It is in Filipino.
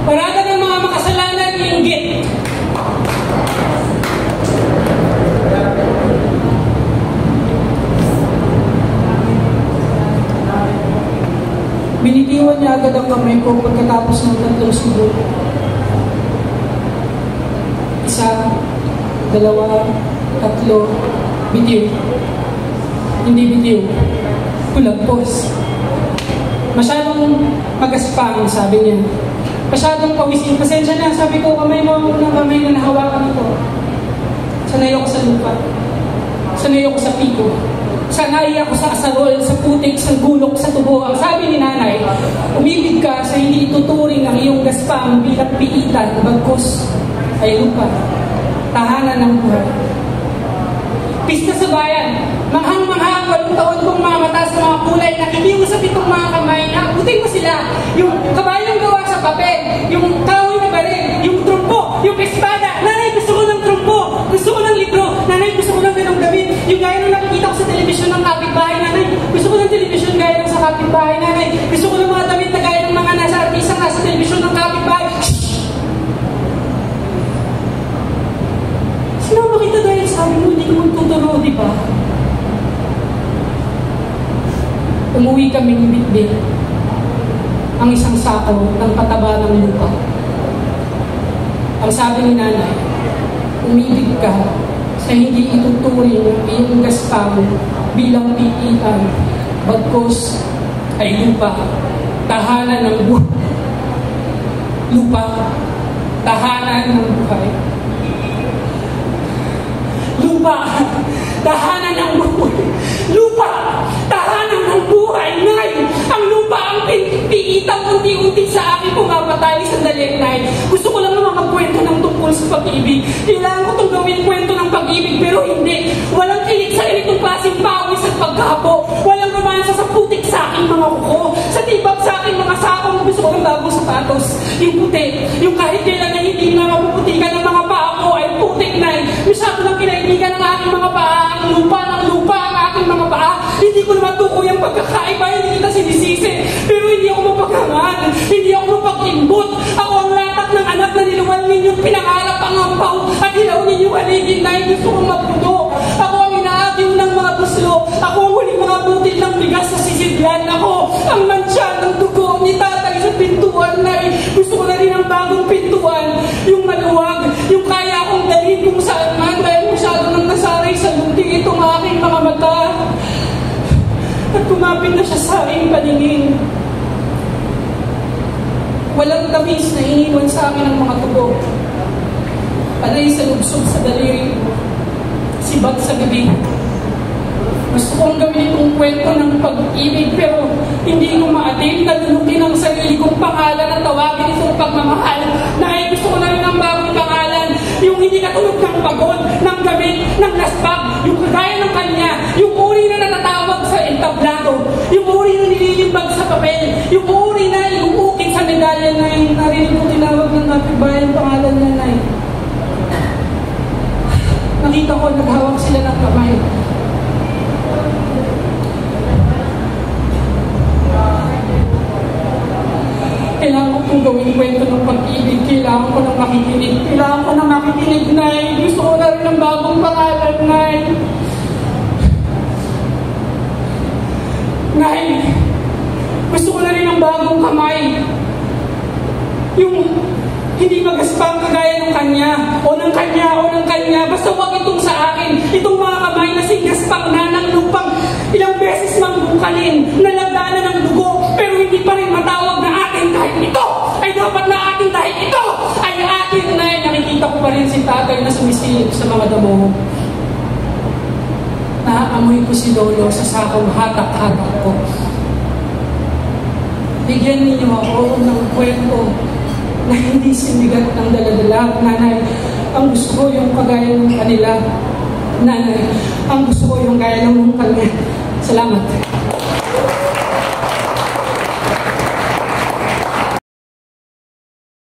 Parada ng mga makasalanan, inggit. Binitiwan niya agad ang kamay ko pagkatapos ng 3 subo. 1, 2, 3, bitiw. Hindi bitiw. Kulagpos. Masyadong magaspang, sabi niya. Masyadong pawisin. Pasensya na, sabi ko, kamay mo ang unang kamay na nahawakan ito. Sanay ako sa lupa. Sanay ako sa piko. Sanay ako sa asarol, sa putik, sa gulok, sa tubo. Ang sabi ni nanay, umibig ka sa hindi ituturing ang iyong gaspang bilang piitan, bagkus ay lupa, tahanan ng buhay. Pista sa bayan, manghang-manghang, 8 taon kong mga mata sa mga kulay, nakikiusap itong mga kamay, naabutin mo sila, yung kabayong gawa sa papel, yung kahoy na baril, yung trumpo, yung espada. Nanay, gusto ko ng trumpo, gusto ko ng libro, nanay, gusto ko ng ganong damit, yung gaya nung nakikita ko sa telebisyon ng kapitbahay, nanay, gusto ko ng telebisyon gaya nung sa kapitbahay, nanay, gusto ko ng mga damit na gaya ng mga nasa artisang nasa telebisyon ng kapitbahay. Sinama kita dahil sabi mo, hindi ko magtuturo, di ba? Umuwi kaming bitbit ang isang sako ng pataba ng lupa. Ang sabi ni nanay, umibig ka sa hindi ituturing ang iyong gaspang bilang piitan, bagkus ay lupa, tahanan ng buhay. Lupa, tahanan ng buhay. Lupa, tahanan ng buhay. Lupa, tahanan ng buhay. Nay, ang lupa ang piitang unti-unti sa akin pumapatay sandali, Nay. Gusto ko lang naman magkwento ng tungkol sa pag-ibig. Kailangan ko itong gawin kwento ng pag-ibig, pero hindi. Walang kilig sa ganitong klaseng pawis at pagkapo. Walang romansa sa putik sa aking mga kuko. Sa tibak sa aking mga sakong gusto ko ng bagong sapatos. Yung puti, yung kahit kailan na hindi na mapuputikan ng mga paa ko ay putik, Nay. Masyado lang kinaibigan ng aking mga paa. Ang lupa ng lupa ang aking mga paa. Hindi ko naman tukoy ang pagkakaiba. Hindi kita sinisisi. Pero hindi ako mapaghangan. Hindi ako mapag-imbot. Ako ang latak ng anak na niluwal ninyong pinangarap ang ampaw at hilaw ninyong haligid na gusto kong magpudo. Ako ang inaatiw ng mga buslo. Ako ang huling mga butil ng bigas sa sisidlan. Ako ang mantsa ng dugo ni tatay sa pintuan, Nay. Gusto ko na rin ang bagong pintuan. Yung maluwag. Yung kaya akong dalhin kung saan man dahil masyado nang nasanay sa lunting itong aking mga mata. At kumapit na siya sa aking paningin. Walang tamis na iniwan sa akin ang mga tubo. Panay sa lubsob sa daliri. Sibat sa bibig. Gusto kong gawin itong kwento ng pag-ibig pero hindi ko maatim. Nalulutin ang sarili kong pangalan at tawagin itong pagmamahal. Dahil gusto ko na rin ang bagong pangalan. Yung hindi katulog ng pagod, ng gamit, ng lasbag, yung kagaya ng kanya, yung uri na natatawag sa entablado, yung uri na nililimbag sa papel, yung uri na iuukit sa medalya na yung narinig ko tinawag ng kapitbahay ang pangalan niya, Nay. Nakita ko, naghawak sila ng kamay. Kailangan ko kong gawin kwento ng pag-ibig. Kailangan ko nang makikinig. Kailangan ko nang makikinig, Nay. Gusto ko na rin ng bagong pangalan, Nay. Nay, gusto ko na rin ng bagong kamay. Yung hindi magaspang kagaya ng kanya, o ng kanya, o ng kanya. Basta huwag itong sa akin. Itong mga kamay na singgaspang na ng lupang ilang beses mangbukalin, nalagdanan ng dugo, pero hindi pa rin matawag na atin dahil ito ay dapat na atin dahil ito ay atin, Nay. Nakikita ko pa rin si tatay na sumisilip sa mga damo. Naaamoy ko si Lolo sa sakong hatak-hatak ko. Bigyan ninyo ako ng kwento na hindi sinigat ng daladala. Nanay, ang gusto ko yung kagaya ng kanila. Nanay, ang gusto ko yung gaya ng kanya. Salamat.